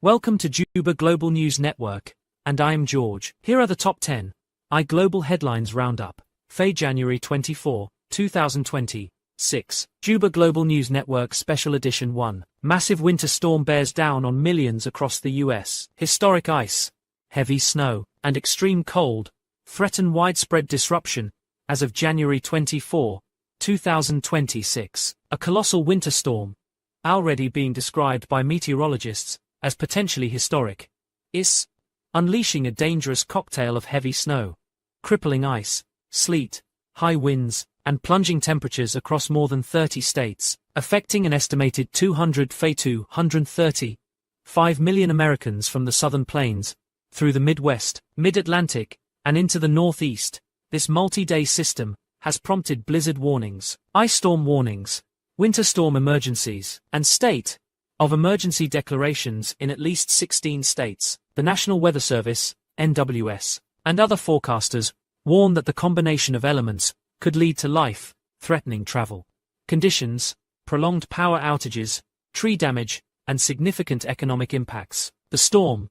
Welcome to Juba Global News Network, and I am George. Here are the top 10 Global Headlines Roundup, January 24, 2026. Juba Global News Network Special Edition 1. Massive winter storm bears down on millions across the U.S. Historic ice, heavy snow, and extreme cold threaten widespread disruption as of January 24, 2026. A colossal winter storm, already being described by meteorologists as potentially historic, is unleashing a dangerous cocktail of heavy snow, crippling ice, sleet, high winds, and plunging temperatures across more than 30 states, affecting an estimated 235 million Americans from the southern plains through the Midwest, Mid-Atlantic, and into the Northeast. This multi-day system has prompted blizzard warnings, ice storm warnings, winter storm emergencies, and state of emergency declarations in at least 16 states. The National Weather Service, NWS, and other forecasters warn that the combination of elements could lead to life-threatening travel conditions, prolonged power outages, tree damage, and significant economic impacts. The storm,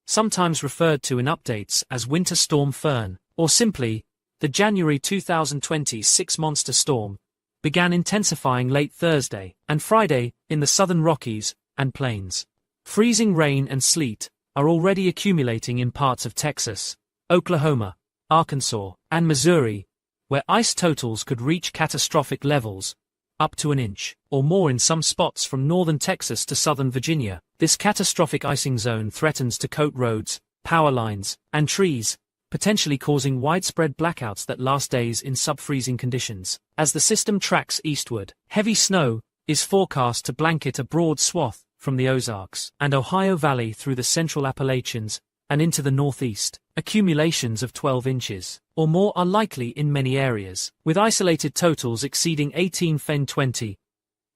sometimes referred to in updates as Winter Storm Fern, or simply the January 2026 monster storm, began intensifying late Thursday and Friday in the southern Rockies and Plains. Freezing rain and sleet are already accumulating in parts of Texas, Oklahoma, Arkansas, and Missouri, where ice totals could reach catastrophic levels, up to an inch or more in some spots from northern Texas to southern Virginia. This catastrophic icing zone threatens to coat roads, power lines, and trees, potentially causing widespread blackouts that last days in sub-freezing conditions. As the system tracks eastward, heavy snow is forecast to blanket a broad swath from the Ozarks and Ohio Valley through the central Appalachians and into the Northeast. Accumulations of 12 inches or more are likely in many areas, with isolated totals exceeding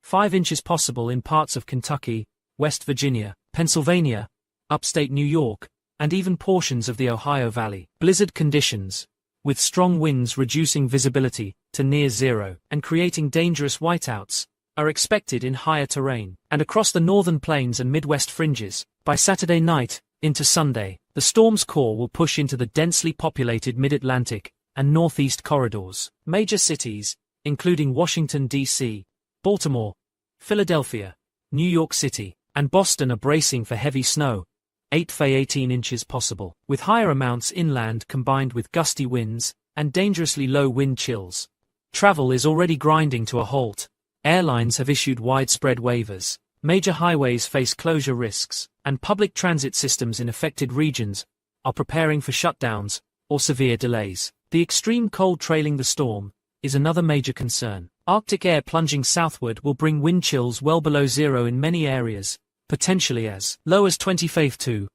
5 inches possible in parts of Kentucky, West Virginia, Pennsylvania, upstate New York, and even portions of the Ohio Valley. Blizzard conditions, with strong winds reducing visibility to near zero and creating dangerous whiteouts, are expected in higher terrain and across the northern plains and Midwest fringes. By Saturday night into Sunday, the storm's core will push into the densely populated Mid-Atlantic and Northeast corridors. Major cities, including Washington, D.C., Baltimore, Philadelphia, New York City, and Boston, are bracing for heavy snow, 18 inches possible, with higher amounts inland combined with gusty winds and dangerously low wind chills. Travel is already grinding to a halt. Airlines have issued widespread waivers. Major highways face closure risks, and public transit systems in affected regions are preparing for shutdowns or severe delays. The extreme cold trailing the storm is another major concern. Arctic air plunging southward will bring wind chills well below zero in many areas, potentially as low as 25 to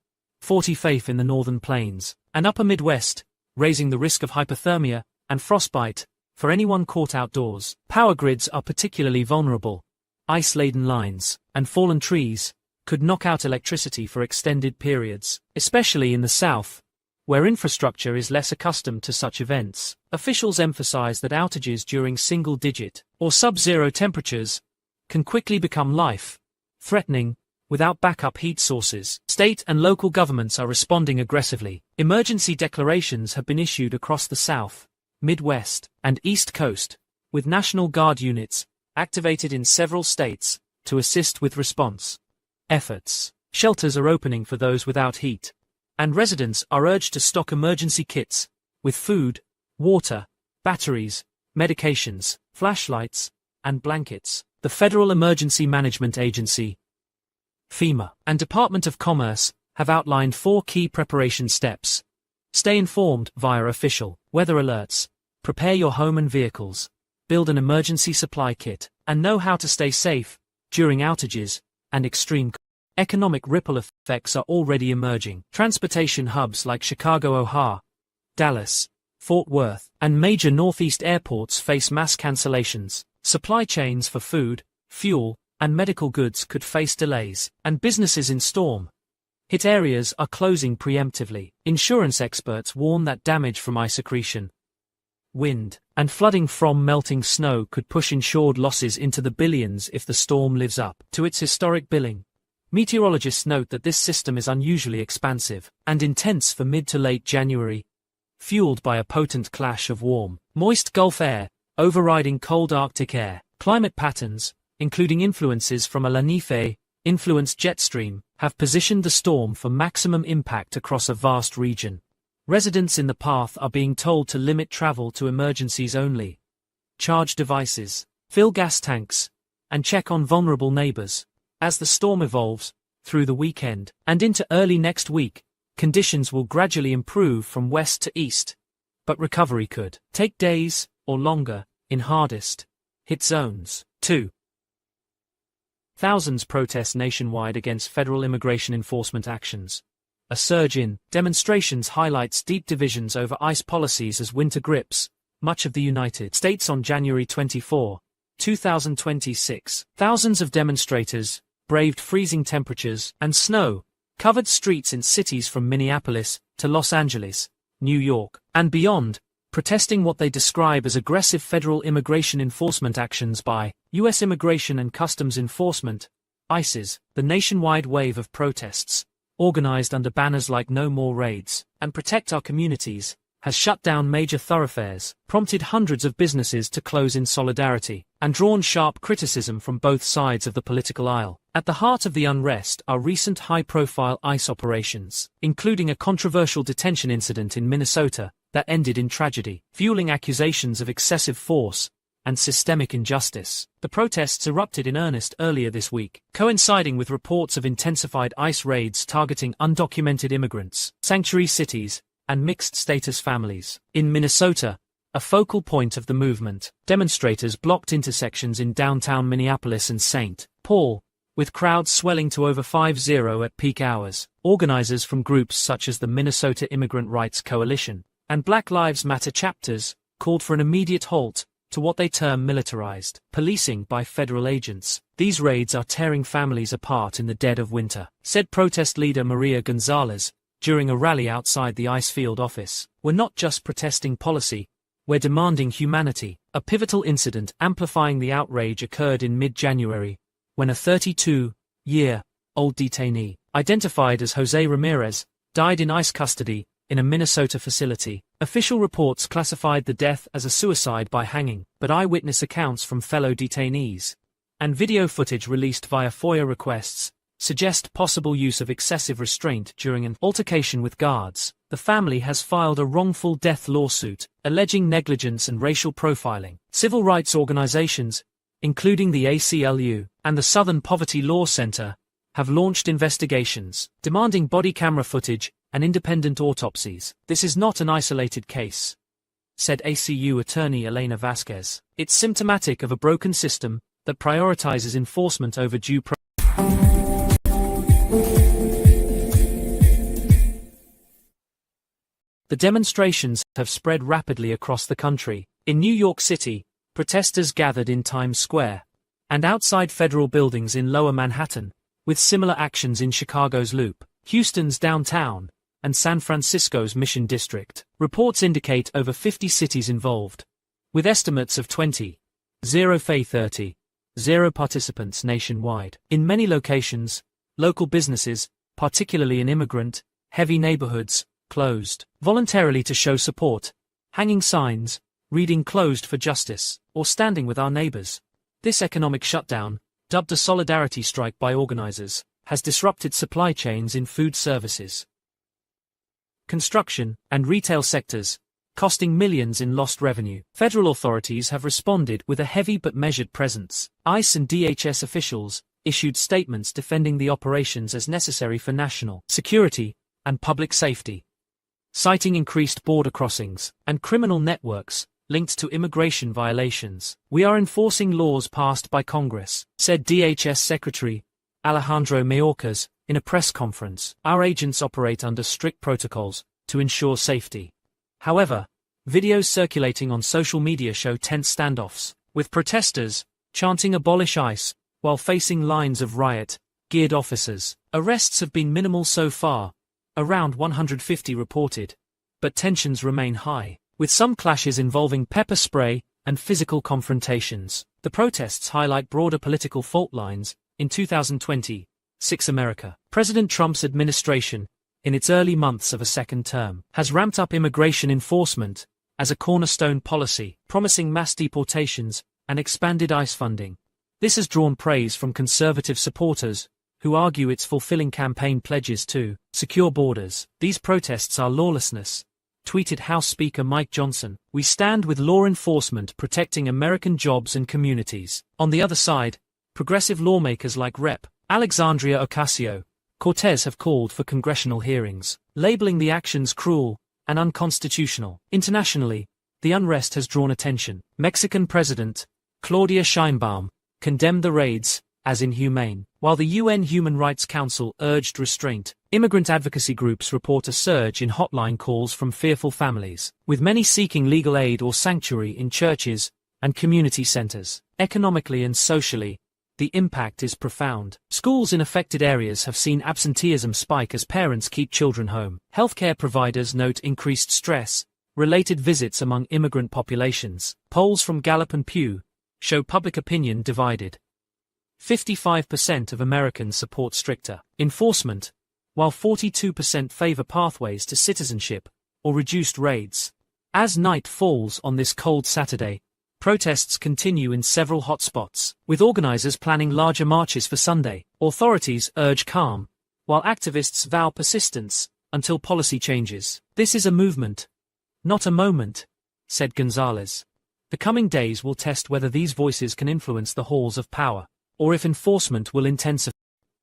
40 in the northern plains and upper Midwest, raising the risk of hypothermia and frostbite for anyone caught outdoors. Power grids are particularly vulnerable. Ice-laden lines and fallen trees could knock out electricity for extended periods, especially in the south, where infrastructure is less accustomed to such events. Officials emphasize that outages during single-digit or sub-zero temperatures can quickly become life-threatening without backup heat sources. State and local governments are responding aggressively. Emergency declarations have been issued across the South, Midwest, and East Coast, with National Guard units activated in several states to assist with response efforts. Shelters are opening for those without heat, and residents are urged to stock emergency kits with food, water, batteries, medications, flashlights, and blankets. The Federal Emergency Management Agency, FEMA, and Department of Commerce have outlined 4 key preparation steps. Stay informed via official weather alerts, prepare your home and vehicles, build an emergency supply kit, and know how to stay safe during outages and extreme economic ripple effects are already emerging. Transportation hubs like Chicago, O'Hare, Dallas, Fort Worth, and major Northeast airports face mass cancellations. Supply chains for food, fuel, and medical goods could face delays, and businesses in storm-hit areas are closing preemptively. Insurance experts warn that damage from ice accretion, wind, and flooding from melting snow could push insured losses into the billions if the storm lives up to its historic billing. Meteorologists note that this system is unusually expansive and intense for mid to late January, fueled by a potent clash of warm, moist Gulf air overriding cold Arctic air. Climate patterns, including influences from a La Niña-influenced jet stream, have positioned the storm for maximum impact across a vast region. Residents in the path are being told to limit travel to emergencies only, charge devices, fill gas tanks, and check on vulnerable neighbors. As the storm evolves, through the weekend and into early next week, conditions will gradually improve from west to east, but recovery could take days or longer in hardest hit zones. 2. Thousands protest nationwide against federal immigration enforcement actions. A surge in demonstrations highlights deep divisions over ICE policies as winter grips much of the United States on January 24, 2026. Thousands of demonstrators braved freezing temperatures and snow-covered streets in cities from Minneapolis to Los Angeles, New York, and beyond, protesting what they describe as aggressive federal immigration enforcement actions by U.S. Immigration and Customs Enforcement, ICE's. The nationwide wave of protests, organized under banners like No More Raids and Protect Our Communities, has shut down major thoroughfares, prompted hundreds of businesses to close in solidarity, and drawn sharp criticism from both sides of the political aisle. At the heart of the unrest are recent high-profile ICE operations, including a controversial detention incident in Minnesota that ended in tragedy, fueling accusations of excessive force and systemic injustice. The protests erupted in earnest earlier this week, coinciding with reports of intensified ICE raids targeting undocumented immigrants, sanctuary cities, and mixed-status families. In Minnesota, a focal point of the movement, demonstrators blocked intersections in downtown Minneapolis and St. Paul, with crowds swelling to over 50 at peak hours. Organizers from groups such as the Minnesota Immigrant Rights Coalition and Black Lives Matter chapters called for an immediate halt to what they term militarized policing by federal agents. These raids are tearing families apart in the dead of winter, said protest leader Maria Gonzalez during a rally outside the ICE field office. We're not just protesting policy, we're demanding humanity. A pivotal incident amplifying the outrage occurred in mid-January, when a 32-year-old detainee, identified as Jose Ramirez, died in ICE custody in a Minnesota facility. Official reports classified the death as a suicide by hanging, but eyewitness accounts from fellow detainees and video footage released via FOIA requests suggest possible use of excessive restraint during an altercation with guards. The family has filed a wrongful death lawsuit, alleging negligence and racial profiling. Civil rights organizations, including the ACLU and the Southern Poverty Law Center, have launched investigations, demanding body camera footage and independent autopsies. This is not an isolated case, said ACU attorney Elena Vasquez. It's symptomatic of a broken system that prioritizes enforcement over due process. The demonstrations have spread rapidly across the country. In New York City, protesters gathered in Times Square and outside federal buildings in Lower Manhattan, with similar actions in Chicago's Loop, Houston's downtown, and San Francisco's Mission District. Reports indicate over 50 cities involved, with estimates of 30 participants nationwide. In many locations, local businesses, particularly in immigrant-heavy neighborhoods, closed voluntarily to show support, hanging signs, reading "Closed for Justice," or standing with our neighbors. This economic shutdown, dubbed a solidarity strike by organizers, has disrupted supply chains in food services, construction, and retail sectors, costing millions in lost revenue. Federal authorities have responded with a heavy but measured presence. ICE and DHS officials issued statements defending the operations as necessary for national security and public safety, citing increased border crossings and criminal networks linked to immigration violations. "We are enforcing laws passed by Congress," said DHS Secretary Alejandro Mayorkas in a press conference. "Our agents operate under strict protocols to ensure safety." However, videos circulating on social media show tense standoffs, with protesters chanting "Abolish ICE" while facing lines of riot-geared officers. Arrests have been minimal so far, around 150 reported, but tensions remain high, with some clashes involving pepper spray and physical confrontations. The protests highlight broader political fault lines. In 2020, 6 America. President Trump's administration, in its early months of a second term, has ramped up immigration enforcement as a cornerstone policy, promising mass deportations and expanded ICE funding. This has drawn praise from conservative supporters, who argue it's fulfilling campaign pledges to secure borders. These protests are lawlessness, tweeted House Speaker Mike Johnson. We stand with law enforcement protecting American jobs and communities. On the other side, progressive lawmakers like Rep. Alexandria Ocasio-Cortez have called for congressional hearings, labeling the actions cruel and unconstitutional. Internationally, the unrest has drawn attention. Mexican President Claudia Sheinbaum condemned the raids as inhumane, while the UN Human Rights Council urged restraint. Immigrant advocacy groups report a surge in hotline calls from fearful families, with many seeking legal aid or sanctuary in churches and community centers. Economically and socially, the impact is profound. Schools in affected areas have seen absenteeism spike as parents keep children home. Healthcare providers note increased stress related visits among immigrant populations. Polls from Gallup and Pew show public opinion divided. 55% of Americans support stricter enforcement, while 42% favor pathways to citizenship or reduced raids. As night falls on this cold Saturday, protests continue in several hotspots, with organizers planning larger marches for Sunday. Authorities urge calm, while activists vow persistence until policy changes. This is a movement, not a moment, said Gonzalez. The coming days will test whether these voices can influence the halls of power, or if enforcement will intensify.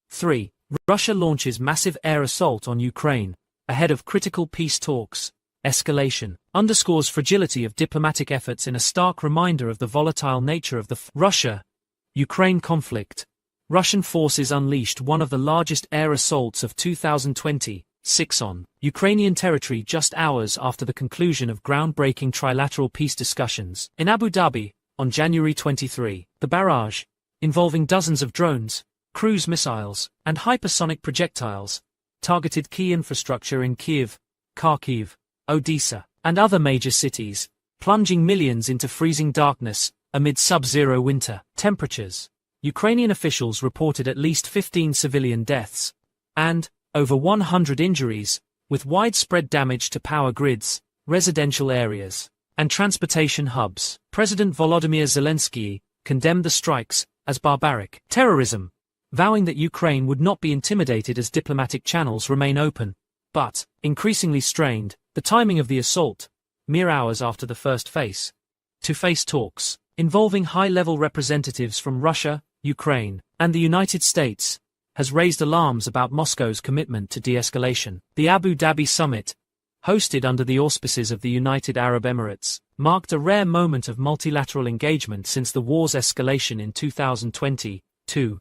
3. Russia launches massive air assault on Ukraine, ahead of critical peace talks. Escalation underscores fragility of diplomatic efforts in a stark reminder of the volatile nature of the Russia-Ukraine conflict. Russian forces unleashed one of the largest air assaults of 2026 on Ukrainian territory just hours after the conclusion of groundbreaking trilateral peace discussions in Abu Dhabi on January 23. The barrage, involving dozens of drones, cruise missiles, and hypersonic projectiles, targeted key infrastructure in Kyiv, Kharkiv, Odessa, and other major cities, plunging millions into freezing darkness amid sub-zero winter temperatures. Ukrainian officials reported at least 15 civilian deaths and over 100 injuries, with widespread damage to power grids, residential areas, and transportation hubs. President Volodymyr Zelensky condemned the strikes as barbaric terrorism, vowing that Ukraine would not be intimidated as diplomatic channels remain open, but, increasingly strained. The timing of the assault, mere hours after the first face-to-face talks, involving high-level representatives from Russia, Ukraine, and the United States, has raised alarms about Moscow's commitment to de-escalation. The Abu Dhabi summit, hosted under the auspices of the United Arab Emirates, marked a rare moment of multilateral engagement since the war's escalation in 2022.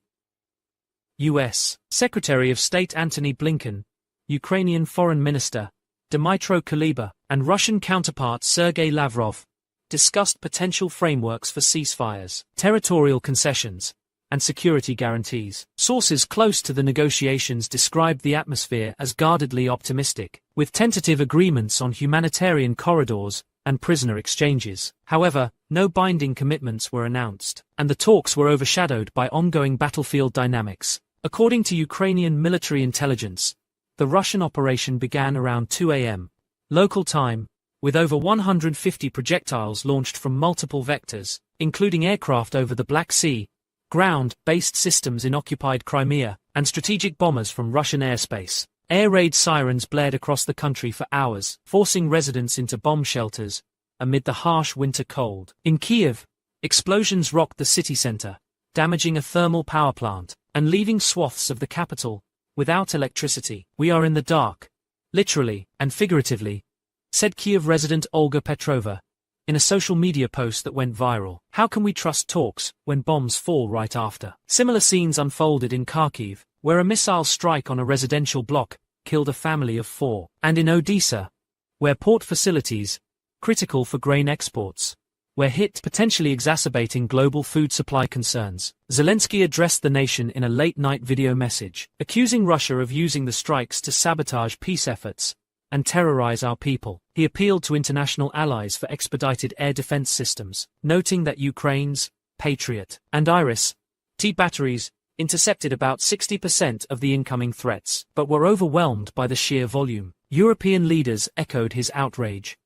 U.S. Secretary of State Antony Blinken, Ukrainian Foreign Minister Dmytro Kuleba, and Russian counterpart Sergei Lavrov discussed potential frameworks for ceasefires, territorial concessions, and security guarantees. Sources close to the negotiations described the atmosphere as guardedly optimistic, with tentative agreements on humanitarian corridors and prisoner exchanges. However, no binding commitments were announced, and the talks were overshadowed by ongoing battlefield dynamics. According to Ukrainian military intelligence, the Russian operation began around 2 a.m. local time, with over 150 projectiles launched from multiple vectors, including aircraft over the Black Sea, ground-based systems in occupied Crimea, and strategic bombers from Russian airspace. Air raid sirens blared across the country for hours, forcing residents into bomb shelters amid the harsh winter cold. In Kyiv, explosions rocked the city center, damaging a thermal power plant, and leaving swaths of the capital without electricity. We are in the dark, literally and figuratively, said Kyiv resident Olga Petrova, in a social media post that went viral. How can we trust talks when bombs fall right after? Similar scenes unfolded in Kharkiv, where a missile strike on a residential block killed a family of 4, and in Odessa, where port facilities, critical for grain exports, were hit, potentially exacerbating global food supply concerns. Zelensky addressed the nation in a late-night video message, accusing Russia of using the strikes to sabotage peace efforts and terrorize our people. He appealed to international allies for expedited air defense systems, noting that Ukraine's Patriot and Iris-T batteries, intercepted about 60% of the incoming threats, but were overwhelmed by the sheer volume. European leaders echoed his outrage.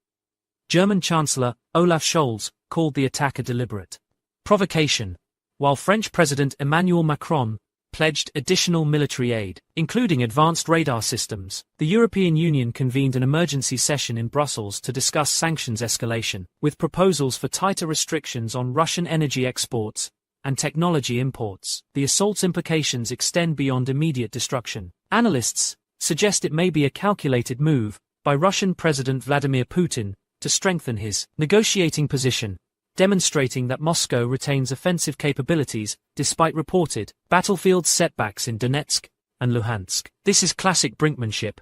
German Chancellor Olaf Scholz called the attack a deliberate provocation, while French President Emmanuel Macron pledged additional military aid, including advanced radar systems. The European Union convened an emergency session in Brussels to discuss sanctions escalation, with proposals for tighter restrictions on Russian energy exports and technology imports. The assault's implications extend beyond immediate destruction. Analysts suggest it may be a calculated move by Russian President Vladimir Putin to strengthen his negotiating position, demonstrating that Moscow retains offensive capabilities despite reported battlefield setbacks in Donetsk and Luhansk. This is classic brinkmanship,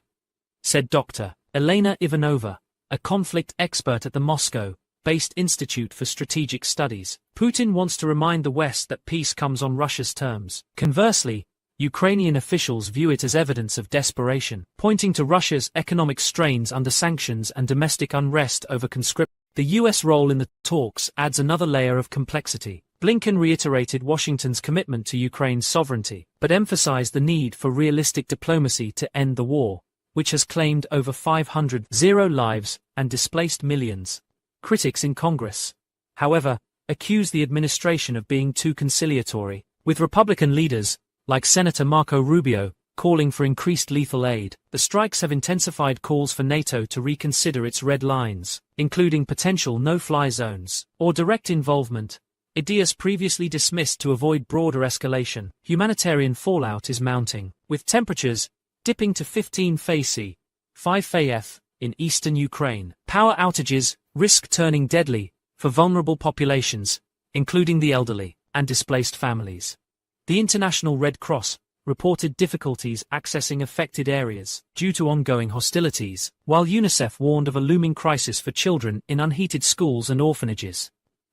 said Dr. Elena Ivanova, a conflict expert at the Moscow-based Institute for Strategic Studies. Putin wants to remind the West that peace comes on Russia's terms. Conversely, Ukrainian officials view it as evidence of desperation, pointing to Russia's economic strains under sanctions and domestic unrest over conscription. The U.S. role in the talks adds another layer of complexity. Blinken reiterated Washington's commitment to Ukraine's sovereignty, but emphasized the need for realistic diplomacy to end the war, which has claimed over 500 lives and displaced millions. Critics in Congress, however, accuse the administration of being too conciliatory, with Republican leaders, like Senator Marco Rubio, calling for increased lethal aid. The strikes have intensified calls for NATO to reconsider its red lines, including potential no-fly zones or direct involvement, ideas previously dismissed to avoid broader escalation. Humanitarian fallout is mounting, with temperatures dipping to 15 °C, 5 °F, in eastern Ukraine. Power outages risk turning deadly for vulnerable populations, including the elderly and displaced families. The International Red Cross reported difficulties accessing affected areas due to ongoing hostilities, while UNICEF warned of a looming crisis for children in unheated schools and orphanages.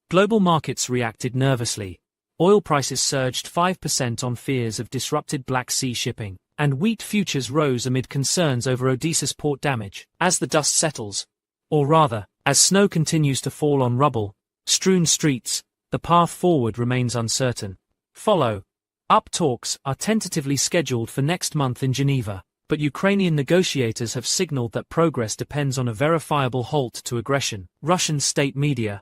Global markets reacted nervously. Oil prices surged 5% on fears of disrupted Black Sea shipping, and wheat futures rose amid concerns over Odysseus port damage. As the dust settles, or rather, as snow continues to fall on rubble-strewn streets, the path forward remains uncertain. Follow-up talks are tentatively scheduled for next month in Geneva, but Ukrainian negotiators have signaled that progress depends on a verifiable halt to aggression. Russian state media,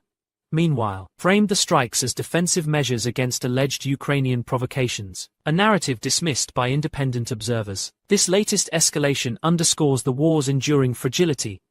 meanwhile, framed the strikes as defensive measures against alleged Ukrainian provocations, a narrative dismissed by independent observers. This latest escalation underscores the war's enduring fragility.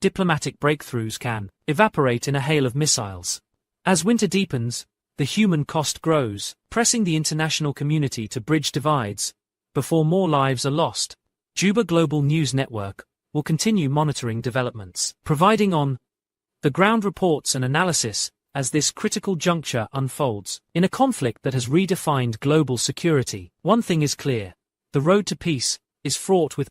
Diplomatic breakthroughs can evaporate in a hail of missiles. As winter deepens, the human cost grows, pressing the international community to bridge divides before more lives are lost. Juba Global News Network will continue monitoring developments, providing on-the-ground reports and analysis as this critical juncture unfolds. In a conflict that has redefined global security, one thing is clear: the road to peace is fraught with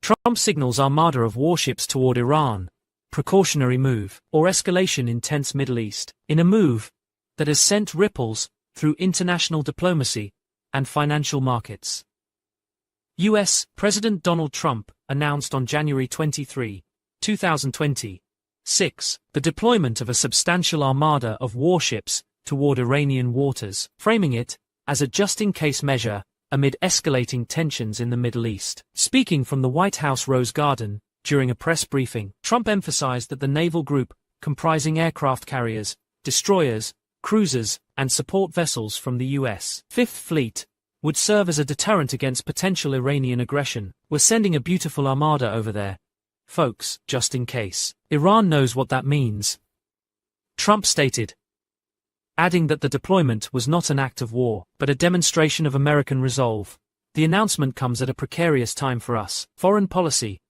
Trump signals armada of warships toward Iran, precautionary move, or escalation in tense Middle East, in a move that has sent ripples through international diplomacy and financial markets. U.S. President Donald Trump announced on January 23, 2026, the deployment of a substantial armada of warships toward Iranian waters, framing it as a just-in-case measure amid escalating tensions in the Middle East. Speaking from the White House Rose Garden during a press briefing, Trump emphasized that the naval group, comprising aircraft carriers, destroyers, cruisers, and support vessels from the U.S. Fifth Fleet, would serve as a deterrent against potential Iranian aggression. "We're sending a beautiful armada over there, folks, just in case. Iran knows what that means," Trump stated, adding that the deployment was not an act of war, but a demonstration of American resolve. The announcement comes at a precarious time for us. Foreign policy.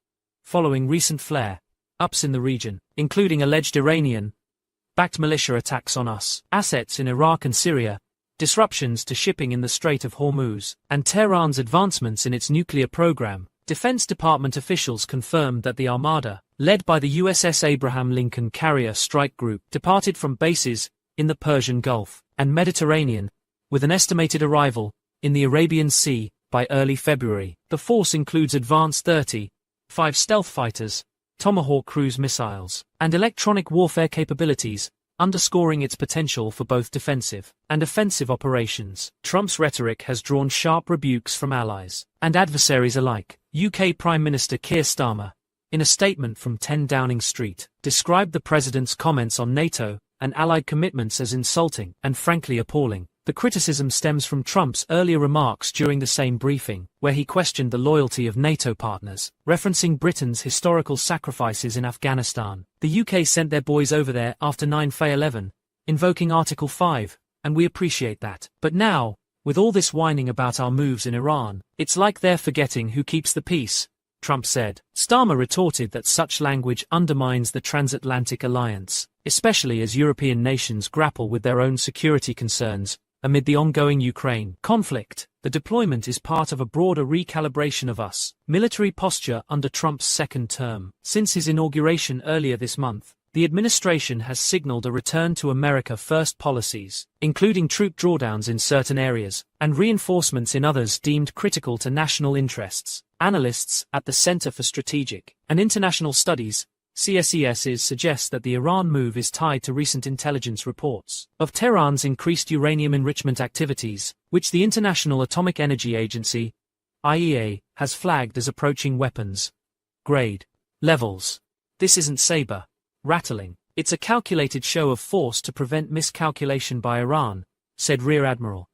following recent flare-ups in the region, including alleged Iranian-backed militia attacks on US assets in Iraq and Syria, disruptions to shipping in the Strait of Hormuz, and Tehran's advancements in its nuclear program. Defense Department officials confirmed that the Armada, led by the USS Abraham Lincoln Carrier Strike Group, departed from bases in the Persian Gulf and Mediterranean, with an estimated arrival in the Arabian Sea by early February. The force includes advanced 35 stealth fighters, Tomahawk cruise missiles, and electronic warfare capabilities, underscoring its potential for both defensive and offensive operations. Trump's rhetoric has drawn sharp rebukes from allies and adversaries alike. UK Prime Minister Keir Starmer, in a statement from 10 Downing Street, described the president's comments on NATO and allied commitments as insulting and frankly appalling. The criticism stems from Trump's earlier remarks during the same briefing, where he questioned the loyalty of NATO partners, referencing Britain's historical sacrifices in Afghanistan. The UK sent their boys over there after 9/11, invoking Article 5, and we appreciate that. But now, with all this whining about our moves in Iran, it's like they're forgetting who keeps the peace, Trump said. Starmer retorted that such language undermines the transatlantic alliance, especially as European nations grapple with their own security concerns. Amid the ongoing Ukraine conflict, the deployment is part of a broader recalibration of US military posture under Trump's second term. Since his inauguration earlier this month, the administration has signaled a return to America First policies, including troop drawdowns in certain areas, and reinforcements in others deemed critical to national interests. Analysts at the Center for Strategic and International Studies, CSES, suggest that the Iran move is tied to recent intelligence reports of Tehran's increased uranium enrichment activities, which the International Atomic Energy Agency, IEA, has flagged as approaching weapons grade levels. This isn't saber-rattling. It's a calculated show of force to prevent miscalculation by Iran, said Rear Admiral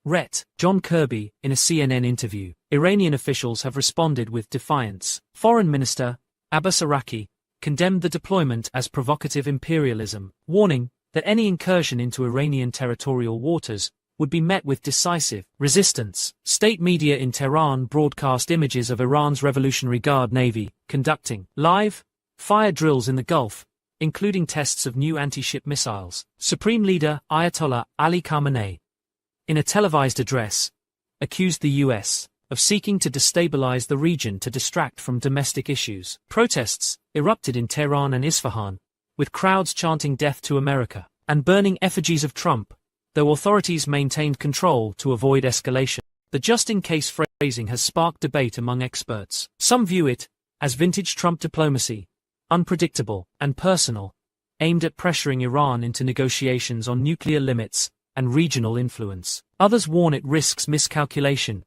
Ret. John Kirby in a CNN interview. Iranian officials have responded with defiance. Foreign Minister Abbas Araki condemned the deployment as provocative imperialism, warning that any incursion into Iranian territorial waters would be met with decisive resistance. State media in Tehran broadcast images of Iran's Revolutionary Guard Navy conducting live fire drills in the Gulf, including tests of new anti-ship missiles. Supreme Leader Ayatollah Ali Khamenei, in a televised address, accused the U.S. of seeking to destabilize the region to distract from domestic issues. Protests erupted in Tehran and Isfahan, with crowds chanting "Death to America" and burning effigies of Trump, though authorities maintained control to avoid escalation. The just-in-case phrasing has sparked debate among experts. Some view it as vintage Trump diplomacy, unpredictable and personal, aimed at pressuring Iran into negotiations on nuclear limits and regional influence. Others warn it risks miscalculation,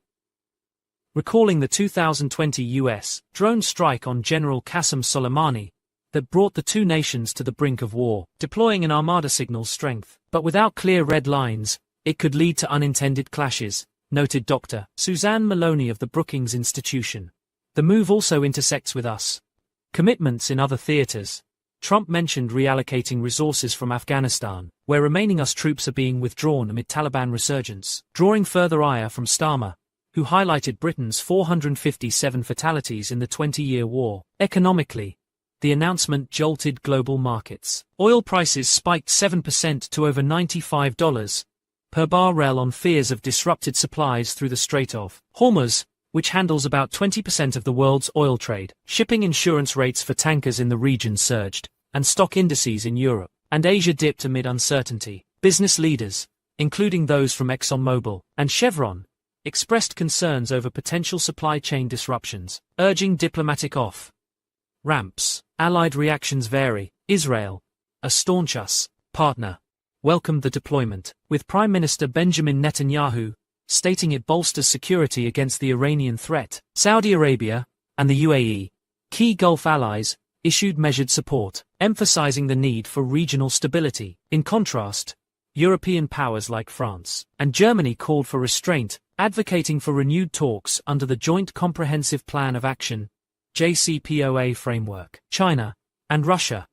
recalling the 2020 U.S. drone strike on General Qasem Soleimani that brought the two nations to the brink of war. Deploying an armada signals strength, but without clear red lines, it could lead to unintended clashes, noted Dr. Suzanne Maloney of the Brookings Institution. The move also intersects with US commitments in other theaters. Trump mentioned reallocating resources from Afghanistan, where remaining US troops are being withdrawn amid Taliban resurgence, drawing further ire from Starmer, who highlighted Britain's 457 fatalities in the 20-year war. Economically, the announcement jolted global markets. Oil prices spiked 7% to over $95 per barrel on fears of disrupted supplies through the Strait of Hormuz, which handles about 20% of the world's oil trade. Shipping insurance rates for tankers in the region surged, and stock indices in Europe and Asia dipped amid uncertainty. Business leaders, including those from ExxonMobil and Chevron, expressed concerns over potential supply chain disruptions, urging diplomatic off-ramps. Allied reactions vary. Israel, a staunch US partner, welcomed the deployment, with Prime Minister Benjamin Netanyahu stating it bolsters security against the Iranian threat. Saudi Arabia and the UAE, key Gulf allies, issued measured support, emphasizing the need for regional stability. In contrast, European powers like France and Germany called for restraint, advocating for renewed talks under the Joint Comprehensive Plan of Action (JCPOA) framework. China and Russia,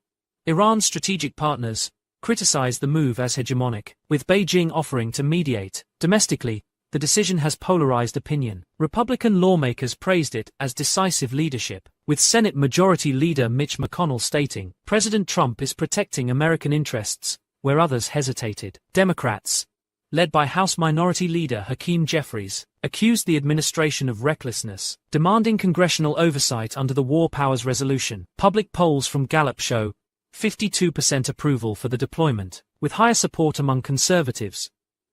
Iran's strategic partners, criticized the move as hegemonic, with Beijing offering to mediate. Domestically, the decision has polarized opinion. Republican lawmakers praised it as decisive leadership, with Senate Majority Leader Mitch McConnell stating, "President Trump is protecting American interests where others hesitated." Democrats, led by House Minority Leader Hakeem Jeffries, accused the administration of recklessness, demanding congressional oversight under the War Powers Resolution. Public polls from Gallup show 52% approval for the deployment, with higher support among conservatives,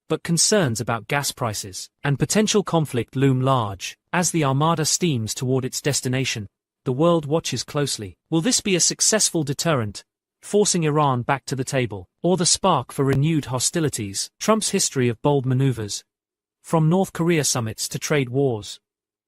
but concerns about gas prices and potential conflict loom large. As the Armada steams toward its destination, the world watches closely. Will this be a successful deterrent, forcing Iran back to the table, or the spark for renewed hostilities? Trump's history of bold maneuvers, from North Korea summits to trade wars,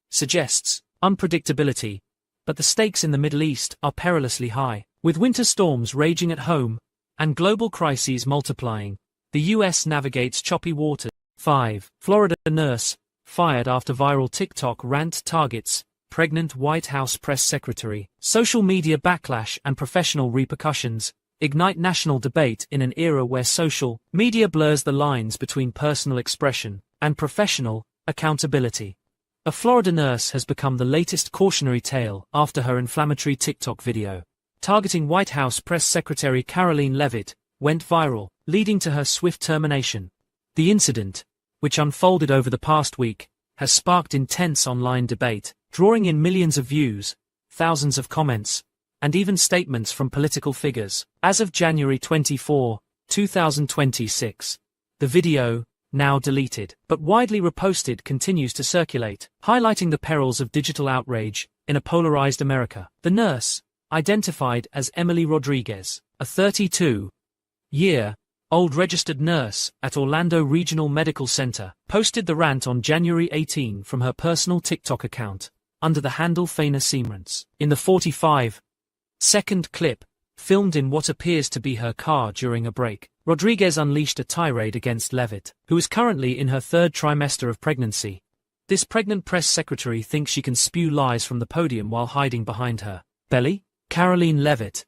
suggests unpredictability, but the stakes in the Middle East are perilously high. With winter storms raging at home and global crises multiplying, the U.S. navigates choppy waters. 5. Florida nurse fired after viral TikTok rant targets pregnant White House press secretary. Social media backlash and professional repercussions ignite national debate in an era where social media blurs the lines between personal expression and professional accountability. A Florida nurse has become the latest cautionary tale after her inflammatory TikTok video targeting White House Press Secretary Karoline Leavitt went viral, leading to her swift termination. The incident, which unfolded over the past week, has sparked intense online debate, drawing in millions of views, thousands of comments, and even statements from political figures. As of January 24, 2026, the video, now deleted, but widely reposted, continues to circulate, highlighting the perils of digital outrage in a polarized America. The nurse, identified as Emily Rodriguez, a 32-year-old registered nurse at Orlando Regional Medical Center, posted the rant on January 18 from her personal TikTok account, under the handle Faina Seamrance. In the 45-second clip, filmed in what appears to be her car during a break, Rodriguez unleashed a tirade against Leavitt, who is currently in her third trimester of pregnancy. This pregnant press secretary thinks she can spew lies from the podium while hiding behind her belly? Karoline Leavitt,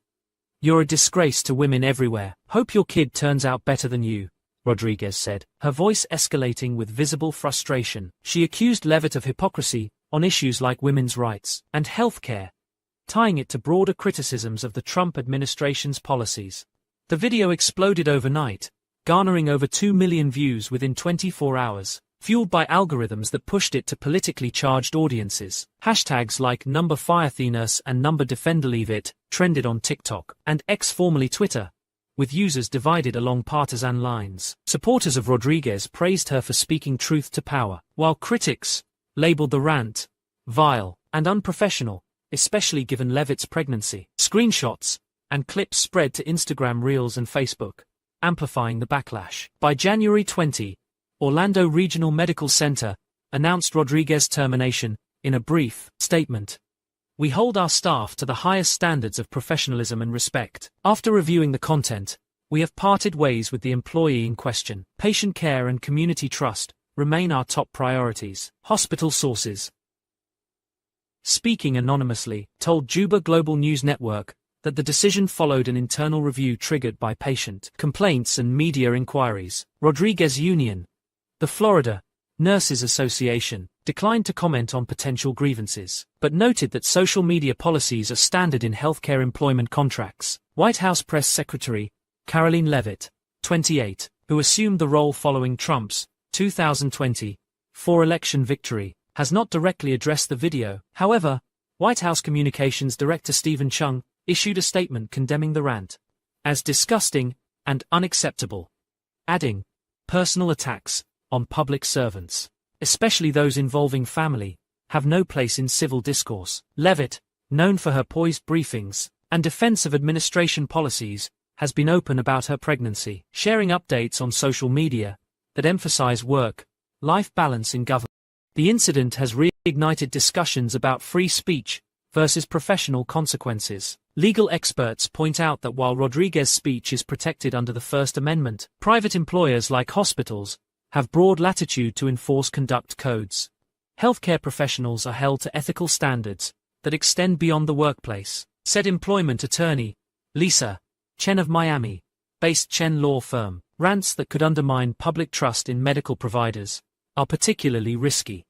"You're a disgrace to women everywhere. Hope your kid turns out better than you," Rodriguez said, her voice escalating with visible frustration. She accused Leavitt of hypocrisy on issues like women's rights and health care, tying it to broader criticisms of the Trump administration's policies. The video exploded overnight, garnering over 2 million views within 24 hours, fueled by algorithms that pushed it to politically charged audiences. Hashtags like #FireThenurse and #DefenderLeavitt trended on TikTok and X, formerly Twitter, with users divided along partisan lines. Supporters of Rodriguez praised her for speaking truth to power, while critics labeled the rant vile and unprofessional, especially given Leavitt's pregnancy. Screenshots and clips spread to Instagram Reels and Facebook, amplifying the backlash. By January 20, Orlando Regional Medical Center announced Rodriguez's termination in a brief statement. "We hold our staff to the highest standards of professionalism and respect. After reviewing the content, we have parted ways with the employee in question. Patient care and community trust remain our top priorities." Hospital sources, speaking anonymously, told Juba Global News Network that the decision followed an internal review triggered by patient complaints and media inquiries. Rodriguez Union, the Florida Nurses Association, declined to comment on potential grievances, but noted that social media policies are standard in healthcare employment contracts. White House Press Secretary Karoline Leavitt, 28, who assumed the role following Trump's 2024 election victory, has not directly addressed the video. However, White House Communications Director Stephen Chung issued a statement condemning the rant as disgusting and unacceptable, adding, "Personal attacks on public servants, especially those involving family, have no place in civil discourse." Leavitt, known for her poised briefings and defense of administration policies, has been open about her pregnancy, sharing updates on social media that emphasize work-life balance in government. The incident has reignited discussions about free speech versus professional consequences. Legal experts point out that while Rodriguez's speech is protected under the First Amendment, private employers like hospitals have broad latitude to enforce conduct codes. Healthcare professionals are held to ethical standards that extend beyond the workplace, said employment attorney Lisa Chen of Miami-based Chen law firm. Rants that could undermine public trust in medical providers are particularly risky.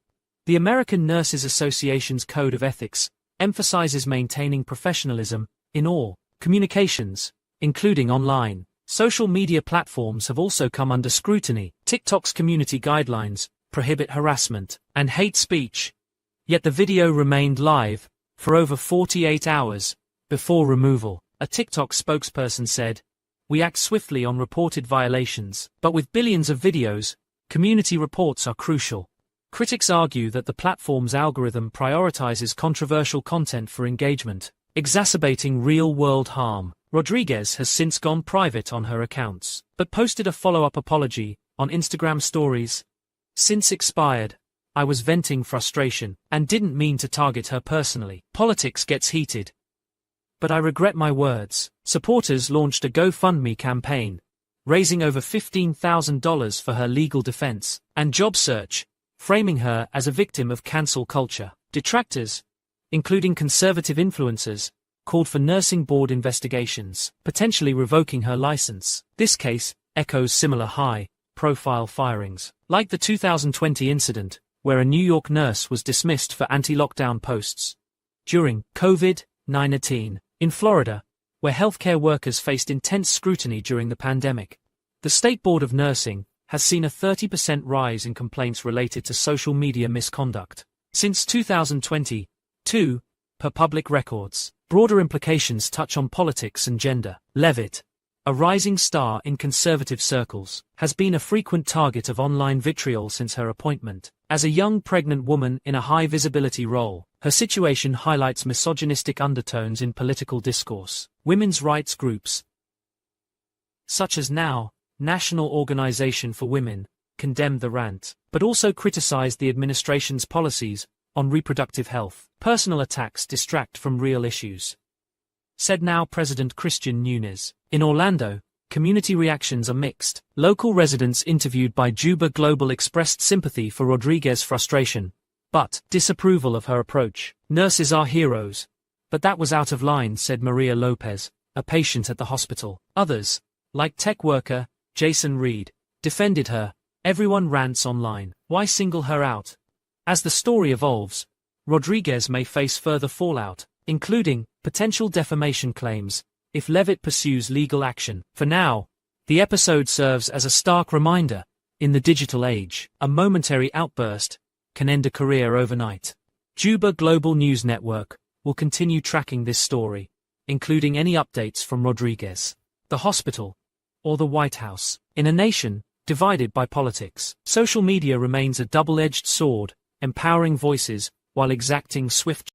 The American Nurses Association's Code of Ethics emphasizes maintaining professionalism in all communications, including online. Social media platforms have also come under scrutiny. TikTok's community guidelines prohibit harassment and hate speech. Yet the video remained live for over 48 hours before removal. A TikTok spokesperson said, "We act swiftly on reported violations, but with billions of videos, community reports are crucial." Critics argue that the platform's algorithm prioritizes controversial content for engagement, exacerbating real-world harm. Rodriguez has since gone private on her accounts, but posted a follow-up apology on Instagram stories. "Since expired, I was venting frustration and didn't mean to target her personally. Politics gets heated, but I regret my words." Supporters launched a GoFundMe campaign, raising over $15,000 for her legal defense and job search, framing her as a victim of cancel culture. Detractors, including conservative influencers, called for nursing board investigations, potentially revoking her license. This case echoes similar high-profile firings, like the 2020 incident, where a New York nurse was dismissed for anti-lockdown posts during COVID-19 in Florida, where healthcare workers faced intense scrutiny during the pandemic. The State Board of Nursing has seen a 30% rise in complaints related to social media misconduct since 2022, per public records. Broader implications touch on politics and gender. Levitt, a rising star in conservative circles, has been a frequent target of online vitriol since her appointment. As a young pregnant woman in a high-visibility role, her situation highlights misogynistic undertones in political discourse. Women's rights groups, such as NOW, National Organization for Women, condemned the rant, but also criticized the administration's policies on reproductive health. "Personal attacks distract from real issues," said NOW President Christian Nunes. In Orlando, community reactions are mixed. Local residents interviewed by Juba Global expressed sympathy for Rodriguez's frustration, but disapproval of her approach. "Nurses are heroes, but that was out of line," said Maria Lopez, a patient at the hospital. Others, like tech worker Jason Reed, defended her. "Everyone rants online. Why single her out?" As the story evolves, Rodriguez may face further fallout, including potential defamation claims, if Levitt pursues legal action. For now, the episode serves as a stark reminder: in the digital age, a momentary outburst can end a career overnight. Juba Global News Network will continue tracking this story, including any updates from Rodriguez, the hospital, or the White House. In a nation divided by politics, social media remains a double-edged sword, empowering voices while exacting swift